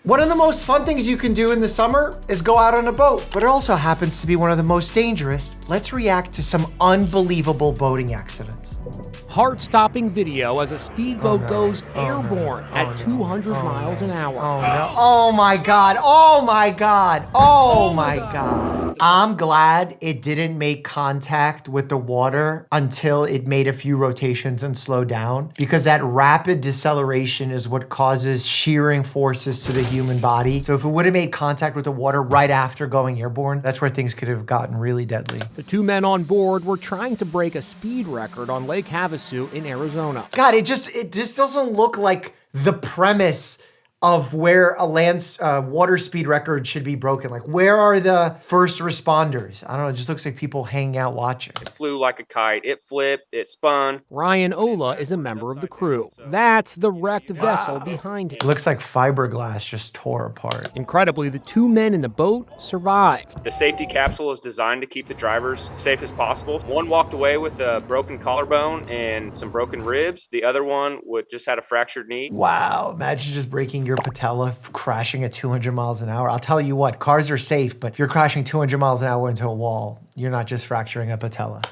One of the most fun things you can do in the summer is go out on a boat, but it also happens to be one of the most dangerous. Let's react to some unbelievable boating accidents. Heart-stopping video as a speedboat goes airborne at 200 miles an hour. Oh no. Oh my God. Oh my God. Oh my God. I'm glad it didn't make contact with the water until it made a few rotations and slowed down, because that rapid deceleration is what causes shearing forces to the human body. So if it would have made contact with the water right after going airborne, that's where things could have gotten really deadly. The two men on board were trying to break a speed record on Lake Havasu in Arizona. God, it just doesn't look like the premise of where a water speed record should be broken. Like, where are the first responders? I don't know, it just looks like people hanging out watching. It flew like a kite. It flipped, it spun. Ryan Ola is a member of the crew. That's the wrecked vessel behind him. It looks like fiberglass just tore apart. Incredibly, the two men in the boat survived. The safety capsule is designed to keep the drivers safe as possible. One walked away with a broken collarbone and some broken ribs. The other one just had a fractured knee. Wow, imagine just breaking your patella crashing at 200 miles an hour. I'll tell you what, cars are safe, but if you're crashing 200 miles an hour into a wall, you're not just fracturing a patella.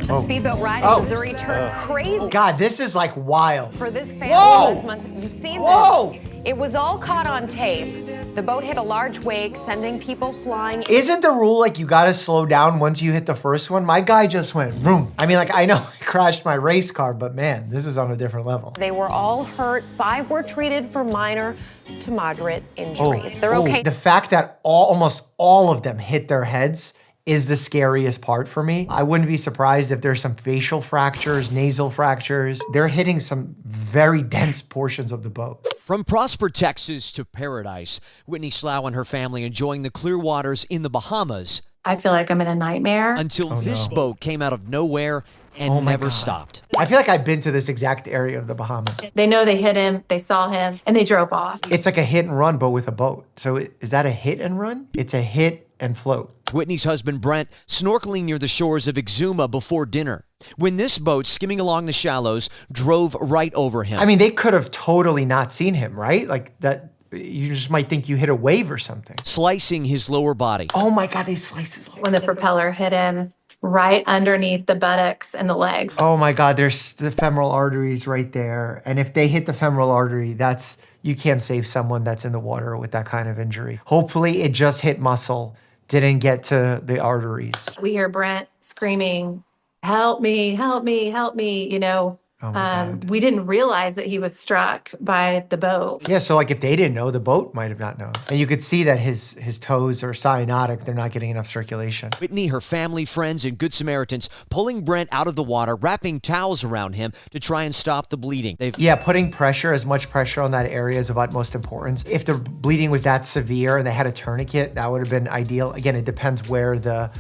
A speedboat ride in Missouri turned crazy. God, this is like wild. For this family this month, you've seen this. It was all caught on tape. The boat hit a large wake, sending people flying. Isn't the rule like you gotta slow down once you hit the first one? My guy just went boom. I mean, like, I know I crashed my race car, but man, this is on a different level. They were all hurt. 5 were treated for minor to moderate injuries. They're okay. The fact that almost all of them hit their heads is the scariest part for me. I wouldn't be surprised if there's some facial fractures, nasal fractures. They're hitting some very dense portions of the boat. From Prosper, Texas to paradise, Whitney Slough and her family enjoying the clear waters in the Bahamas. I feel like I'm in a nightmare. Until this boat came out of nowhere and never stopped. I feel like I've been to this exact area of the Bahamas. They know they hit him, they saw him, and they drove off. It's like a hit and run, but with a boat. So is that a hit and run? It's a hit and float. Whitney's husband, Brent, snorkeling near the shores of Exuma before dinner, when this boat, skimming along the shallows, drove right over him. I mean, they could have totally not seen him, right? Like that, you just might think you hit a wave or something. Slicing his lower body. Oh my God, they sliced his lower When the propeller hit him, right underneath the buttocks and the legs. Oh my God, there's the femoral arteries right there. And if they hit the femoral artery, you can't save someone that's in the water with that kind of injury. Hopefully it just hit muscle, didn't get to the arteries. We hear Brent screaming, help me, help me, help me, you know. Oh my God. We didn't realize that he was struck by the boat. Yeah, so like if they didn't know, the boat might have not known. And you could see that his toes are cyanotic. They're not getting enough circulation. Whitney, her family, friends, and Good Samaritans pulling Brent out of the water, wrapping towels around him to try and stop the bleeding. Putting pressure, as much pressure on that area is of utmost importance. If the bleeding was that severe and they had a tourniquet, that would have been ideal. Again, it depends where the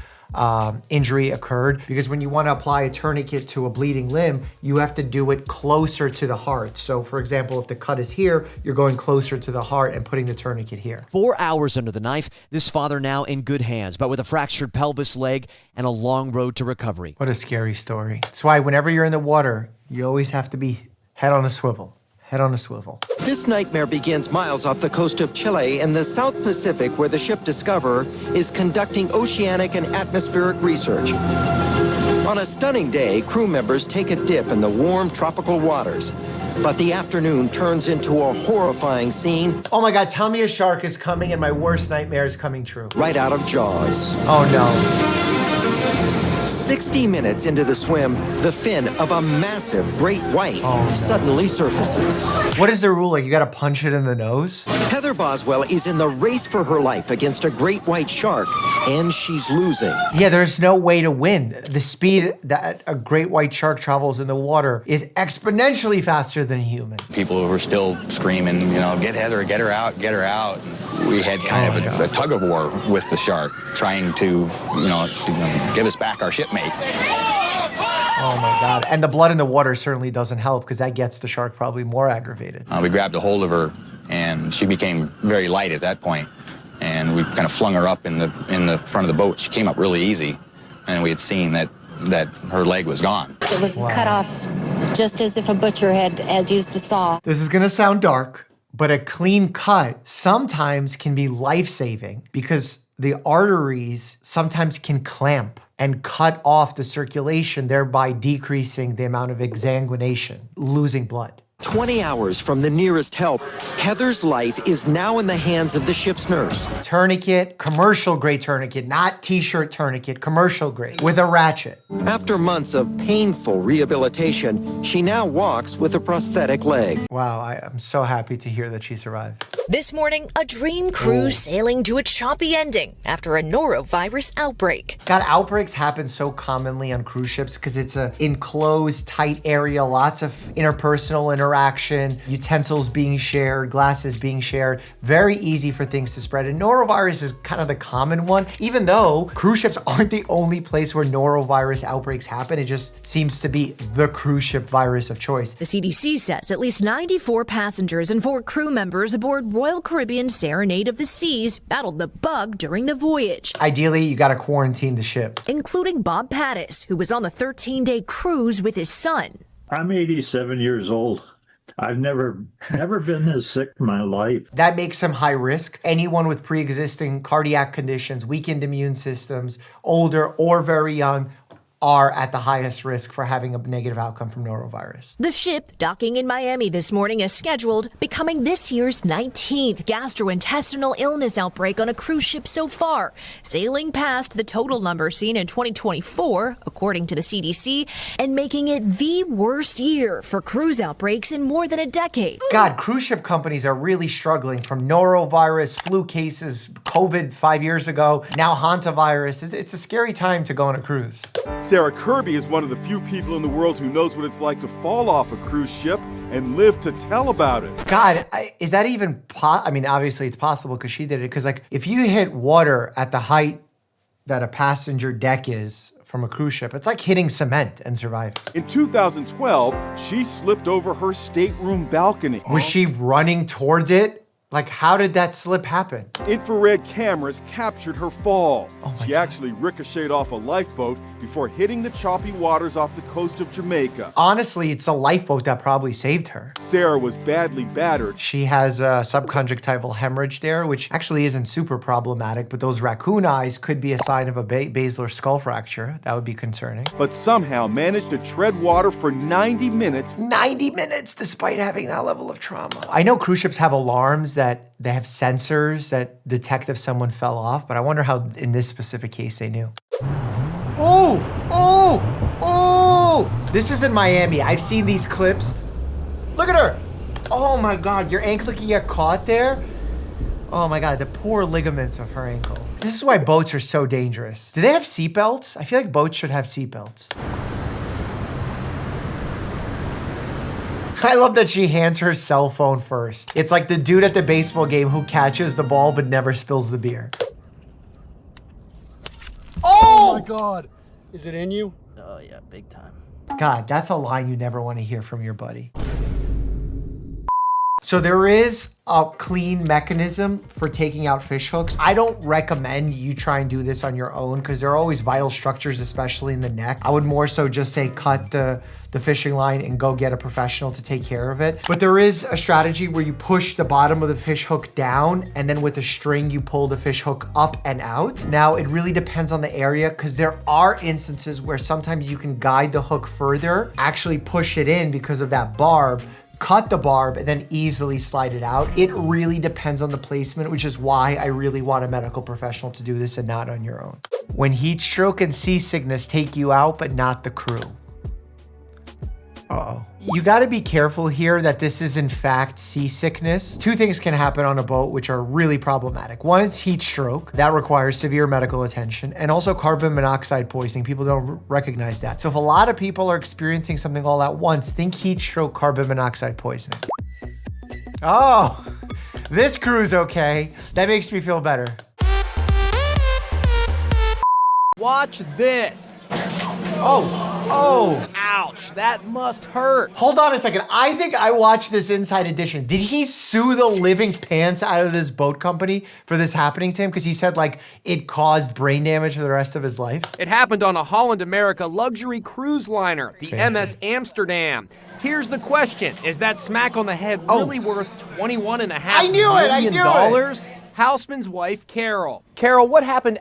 injury occurred, because when you want to apply a tourniquet to a bleeding limb, you have to do it closer to the heart. So for example, if the cut is here, you're going closer to the heart and putting the tourniquet here. 4 hours under the knife, this father now in good hands, but with a fractured pelvis, leg, and a long road to recovery. What a scary story. That's why whenever you're in the water, you always have to be head on a swivel. Head on a swivel. This nightmare begins miles off the coast of Chile in the South Pacific, where the ship Discover is conducting oceanic and atmospheric research. On a stunning day, crew members take a dip in the warm tropical waters. But the afternoon turns into a horrifying scene. Oh my God, tell me a shark is coming and my worst nightmare is coming true. Right out of Jaws. Oh no. 60 minutes into the swim, the fin of a massive great white suddenly surfaces. What is the rule? Like, you gotta punch it in the nose? Heather Boswell is in the race for her life against a great white shark, and she's losing. Yeah, there's no way to win. The speed that a great white shark travels in the water is exponentially faster than human. People were still screaming, you know, get Heather, get her out, get her out. We had kind of a tug of war with the shark, trying to, give us back our shipmate. Oh my God. And the blood in the water certainly doesn't help, because that gets the shark probably more aggravated. We grabbed a hold of her, and she became very light at that point. And we kind of flung her up in the front of the boat. She came up really easy, and we had seen that her leg was gone. It was cut off just as if a butcher had used a saw. This is gonna sound dark, But a clean cut sometimes can be life-saving because the arteries sometimes can clamp and cut off the circulation, thereby decreasing the amount of exsanguination, losing blood. 20 hours from the nearest help, Heather's life is now in the hands of the ship's nurse. Tourniquet, commercial grade tourniquet, not t-shirt tourniquet, commercial grade, with a ratchet. After months of painful rehabilitation, she now walks with a prosthetic leg. Wow, I'm so happy to hear that she survived. This morning, a dream cruise sailing to a choppy ending after a norovirus outbreak. God, outbreaks happen so commonly on cruise ships because it's an enclosed, tight area, lots of interpersonal interaction, utensils being shared, glasses being shared. Very easy for things to spread. And norovirus is kind of the common one, even though cruise ships aren't the only place where norovirus outbreaks happen. It just seems to be the cruise ship virus of choice. The CDC says at least 94 passengers and 4 crew members aboard Royal Caribbean Serenade of the Seas battled the bug during the voyage. Ideally, you got to quarantine the ship. Including Bob Pattis, who was on the 13-day cruise with his son. I'm 87 years old. I've never been this sick in my life. That makes them high risk. Anyone with pre-existing cardiac conditions, weakened immune systems, older or very young, are at the highest risk for having a negative outcome from norovirus. The ship docking in Miami this morning as scheduled, becoming this year's 19th gastrointestinal illness outbreak on a cruise ship so far, sailing past the total number seen in 2024, according to the CDC, and making it the worst year for cruise outbreaks in more than a decade. God, cruise ship companies are really struggling from norovirus, flu cases, COVID 5 years ago, now hantavirus. It's a scary time to go on a cruise. Sarah Kirby is one of the few people in the world who knows what it's like to fall off a cruise ship and live to tell about it. God, is that even I mean, obviously it's possible because she did it. Because like, if you hit water at the height that a passenger deck is from a cruise ship, it's like hitting cement and surviving. In 2012, she slipped over her stateroom balcony. Was she running towards it? Like, how did that slip happen? Infrared cameras captured her fall. She God. actually ricocheted off a lifeboat before hitting the choppy waters off the coast of Jamaica. Honestly, it's a lifeboat that probably saved her. Sarah was badly battered. She has a subconjunctival hemorrhage there, which actually isn't super problematic, but those raccoon eyes could be a sign of a basilar skull fracture. That would be concerning. But somehow managed to tread water for 90 minutes. 90 minutes despite having that level of trauma. I know cruise ships have alarms that they have sensors that detect if someone fell off, but I wonder how in this specific case they knew. Oh, oh, oh! This is in Miami. I've seen these clips. Look at her. Oh my God, your ankle can get caught there. Oh my God, the poor ligaments of her ankle. This is why boats are so dangerous. Do they have seatbelts? I feel like boats should have seatbelts. I love that she hands her cell phone first. It's like the dude at the baseball game who catches the ball but never spills the beer. Oh! Oh my God. Is it in you? Oh yeah, big time. God, that's a line you never want to hear from your buddy. So there is a clean mechanism for taking out fish hooks. I don't recommend you try and do this on your own because there are always vital structures, especially in the neck. I would more so just say cut the fishing line and go get a professional to take care of it. But there is a strategy where you push the bottom of the fish hook down and then with a string you pull the fish hook up and out. Now it really depends on the area because there are instances where sometimes you can guide the hook further, actually push it in because of that barb, cut the barb and then easily slide it out. It really depends on the placement, which is why I really want a medical professional to do this and not on your own. When heat stroke and seasickness take you out, but not the crew. Uh-oh. You gotta be careful here that this is in fact seasickness. Two things can happen on a boat which are really problematic. One is heat stroke. That requires severe medical attention. And also carbon monoxide poisoning. People don't recognize that. So if a lot of people are experiencing something all at once, think heat stroke, carbon monoxide poisoning. Oh, this crew's okay. That makes me feel better. Watch this. Oh. Oh. Ouch, that must hurt. Hold on a second. I think I watched this Inside Edition. Did he sue the living pants out of this boat company for this happening to him? Because he said like it caused brain damage for the rest of his life. It happened on a Holland America luxury cruise liner, the Fancy. MS Amsterdam. Here's the question. Is that smack on the head really worth $21.5 million? Houseman's wife, Carol. Carol, what happened?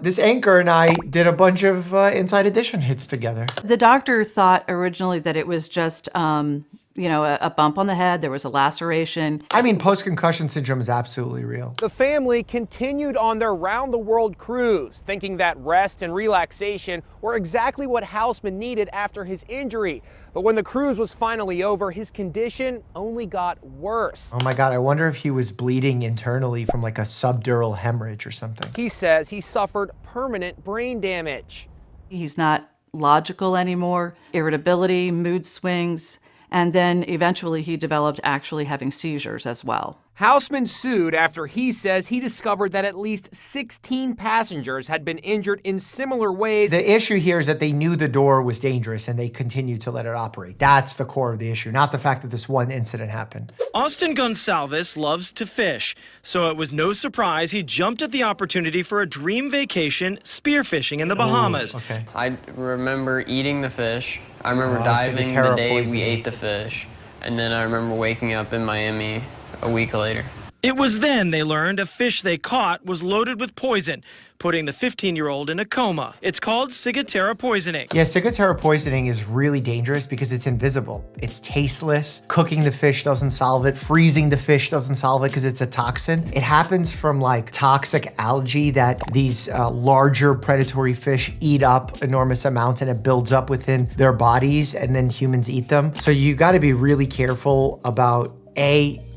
This anchor and I did a bunch of Inside Edition hits together. The doctor thought originally that it was just, a bump on the head. There was a laceration. I mean, post-concussion syndrome is absolutely real. The family continued on their round-the-world cruise, thinking that rest and relaxation were exactly what Houseman needed after his injury. But when the cruise was finally over, his condition only got worse. Oh my God, I wonder if he was bleeding internally from like a subdural hemorrhage or something. He says he suffered permanent brain damage. He's not logical anymore, irritability, mood swings, and then eventually he developed actually having seizures as well. Houseman sued after he says he discovered that at least 16 passengers had been injured in similar ways. The issue here is that they knew the door was dangerous and they continued to let it operate. That's the core of the issue, not the fact that this one incident happened. Austin Gonsalves loves to fish, so it was no surprise he jumped at the opportunity for a dream vacation spearfishing in the Bahamas. Okay. I remember eating the fish. I remember diving the day we ate the fish. And then I remember waking up in Miami a week later. It was then they learned a fish they caught was loaded with poison, putting the 15-year-old in a coma. It's called ciguatera poisoning. Yeah, ciguatera poisoning is really dangerous because it's invisible. It's tasteless. Cooking the fish doesn't solve it. Freezing the fish doesn't solve it because it's a toxin. It happens from like toxic algae that these larger predatory fish eat up enormous amounts and it builds up within their bodies and then humans eat them. So you got to be really careful about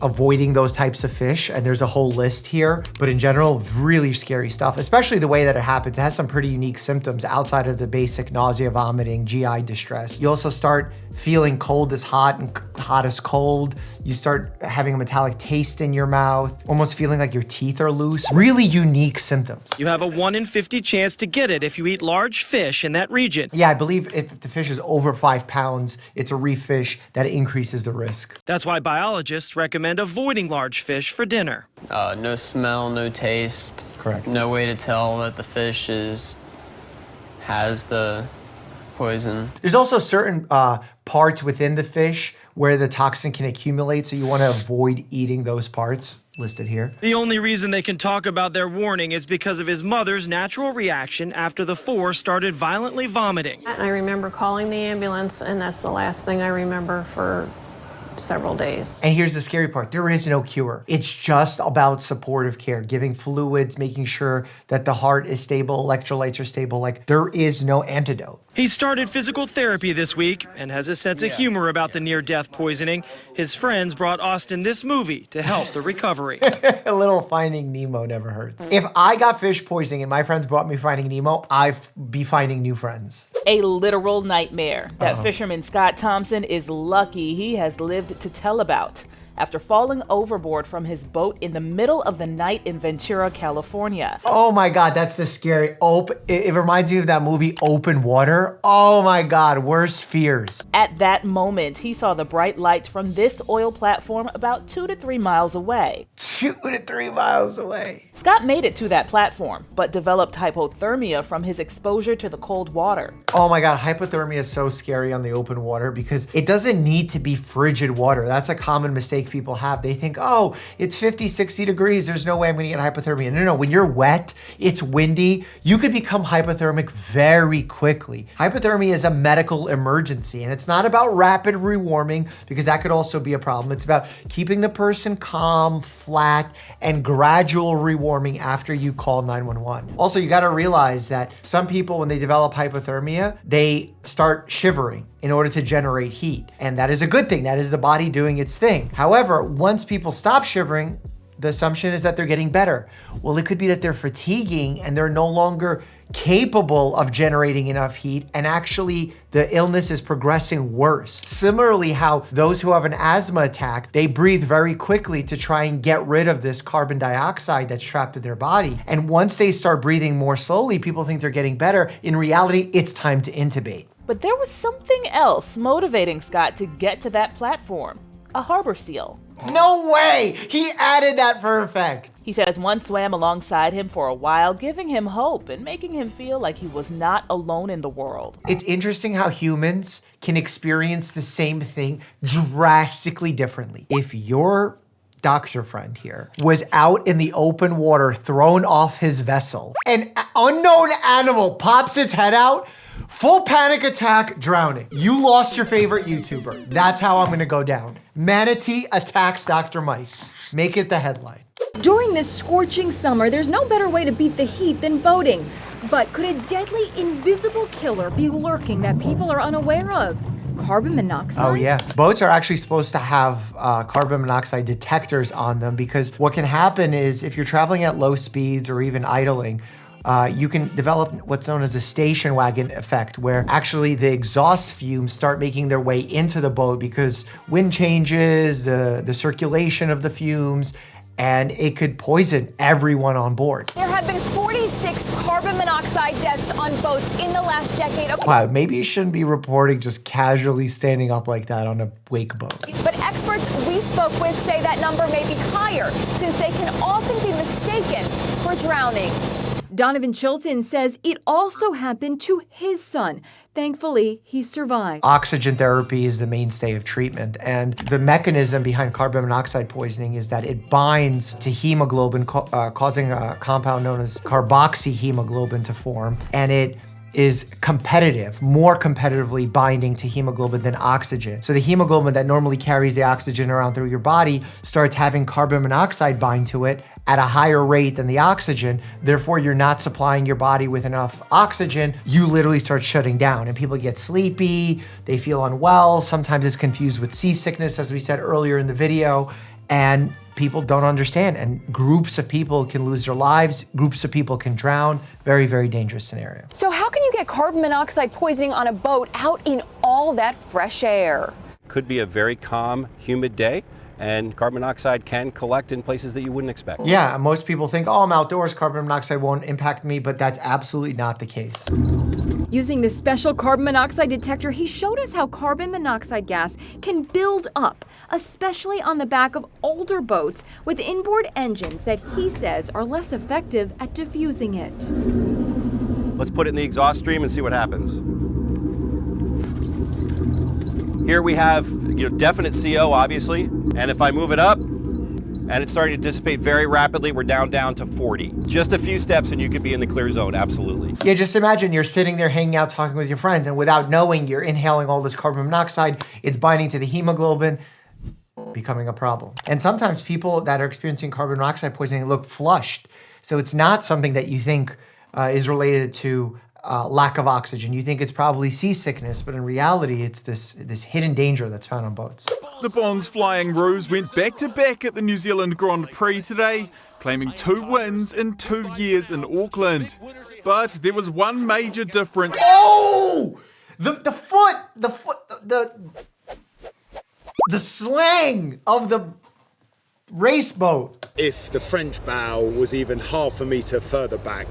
avoiding those types of fish, and there's a whole list here, but in general, really scary stuff, especially the way that it happens. It has some pretty unique symptoms outside of the basic nausea, vomiting, GI distress. You also start feeling cold as hot and hot as cold. You start having a metallic taste in your mouth, almost feeling like your teeth are loose. Really unique symptoms. You have a 1 in 50 chance to get it if you eat large fish in that region. Yeah, I believe if the fish is over 5 pounds, it's a reef fish, that increases the risk. That's why biologists recommend avoiding large fish for dinner. No smell, no taste. Correct. No way to tell that the fish has the poison. There's also certain parts within the fish where the toxin can accumulate, so you want to avoid eating those parts listed here. The only reason they can talk about their warning is because of his mother's natural reaction after the 4 started violently vomiting. I remember calling the ambulance, and that's the last thing I remember for several days. And here's the scary part. There is no cure. It's just about supportive care, giving fluids, making sure that the heart is stable, electrolytes are stable. Like, there is no antidote. He started physical therapy this week and has a sense of humor about the near-death poisoning. His friends brought Austin this movie to help the recovery. A little Finding Nemo never hurts. If I got fish poisoning and my friends brought me Finding Nemo, I'd be finding new friends. A literal nightmare that fisherman Scott Thompson is lucky he has lived to tell about after falling overboard from his boat in the middle of the night in Ventura, California. Oh my God, that's the scary. It reminds me of that movie Open Water. Oh my God, worst fears. At that moment, he saw the bright lights from this oil platform about 2 to 3 miles away. 2 to 3 miles away. Scott made it to that platform, but developed hypothermia from his exposure to the cold water. Oh my God, hypothermia is so scary on the open water because it doesn't need to be frigid water. That's a common mistake people have. They think, oh, it's 50, 60 degrees. There's no way I'm gonna get hypothermia. No, when you're wet, it's windy, you could become hypothermic very quickly. Hypothermia is a medical emergency, and it's not about rapid rewarming because that could also be a problem. It's about keeping the person calm, flat, and gradual rewarming after you call 911. Also, you gotta realize that some people, when they develop hypothermia, they start shivering in order to generate heat. And that is a good thing. That is the body doing its thing. However, once people stop shivering, the assumption is that they're getting better. Well, it could be that they're fatiguing and they're no longer capable of generating enough heat, and actually the illness is progressing worse. Similarly, how those who have an asthma attack, they breathe very quickly to try and get rid of this carbon dioxide that's trapped in their body. And once they start breathing more slowly, people think they're getting better. In reality, it's time to intubate. But there was something else motivating Scott to get to that platform: a harbor seal. No way! He added that for effect. He says one swam alongside him for a while, giving him hope and making him feel like he was not alone in the world. It's interesting how humans can experience the same thing drastically differently. If your doctor friend here was out in the open water, thrown off his vessel, an unknown animal pops its head out, full panic attack, drowning. You lost your favorite YouTuber. That's how I'm gonna go down. Manatee attacks Dr. Mike. Make it the headline. During this scorching summer, there's no better way to beat the heat than boating. But could a deadly invisible killer be lurking that people are unaware of? Carbon monoxide? Oh yeah. Boats are actually supposed to have carbon monoxide detectors on them, because what can happen is if you're traveling at low speeds or even idling, you can develop what's known as a station wagon effect, where actually the exhaust fumes start making their way into the boat because wind changes, the circulation of the fumes, and it could poison everyone on board. There have been 46 carbon monoxide deaths on boats in the last decade. Wow, maybe you shouldn't be reporting just casually standing up like that on a wake boat. But experts we spoke with say that number may be higher, since they can often be mistaken for drownings. Donovan Chilton says it also happened to his son. Thankfully, he survived. Oxygen therapy is the mainstay of treatment, and the mechanism behind carbon monoxide poisoning is that it binds to hemoglobin, causing a compound known as carboxyhemoglobin to form, and it is more competitively binding to hemoglobin than oxygen. So the hemoglobin that normally carries the oxygen around through your body starts having carbon monoxide bind to it at a higher rate than the oxygen. Therefore, you're not supplying your body with enough oxygen. You literally start shutting down, and people get sleepy, they feel unwell. Sometimes it's confused with seasickness, as we said earlier in the video, and people don't understand, and groups of people can lose their lives, groups of people can drown. Very, very dangerous scenario. So how can you get carbon monoxide poisoning on a boat out in all that fresh air? Could be a very calm, humid day, and carbon monoxide can collect in places that you wouldn't expect. Yeah, most people think, oh, I'm outdoors, carbon monoxide won't impact me, but that's absolutely not the case. Using this special carbon monoxide detector, he showed us how carbon monoxide gas can build up, especially on the back of older boats with inboard engines that he says are less effective at diffusing it. Let's put it in the exhaust stream and see what happens. Here we have definite CO, obviously, and if I move it up, and it's starting to dissipate very rapidly, we're down to 40. Just a few steps and you could be in the clear zone, absolutely. Yeah, just imagine you're sitting there hanging out, talking with your friends, and without knowing, you're inhaling all this carbon monoxide, it's binding to the hemoglobin, becoming a problem. And sometimes people that are experiencing carbon monoxide poisoning look flushed. So it's not something that you think is related to lack of oxygen. You think it's probably seasickness, but in reality, it's this hidden danger that's found on boats. The Bonds Flying Roos went back-to-back at the New Zealand Grand Prix today, claiming 2 wins in 2 years in Auckland. But there was one major difference. Oh! The slang of the race boat. If the French bow was even half a metre further back,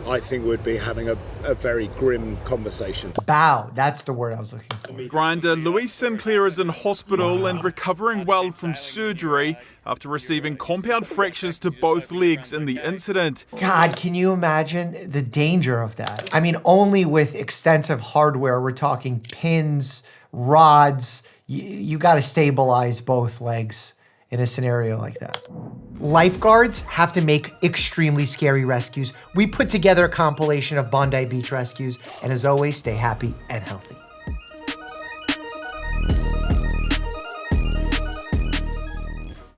I think we'd be having a very grim conversation. Bow, that's the word I was looking for. Grinder Louise Sinclair is in hospital and recovering well from surgery after receiving compound fractures to both legs in the incident. God, can you imagine the danger of that? I mean, only with extensive hardware, we're talking pins, rods, you gotta stabilize both legs in a scenario like that. Lifeguards have to make extremely scary rescues. We put together a compilation of Bondi Beach rescues, and as always, stay happy and healthy.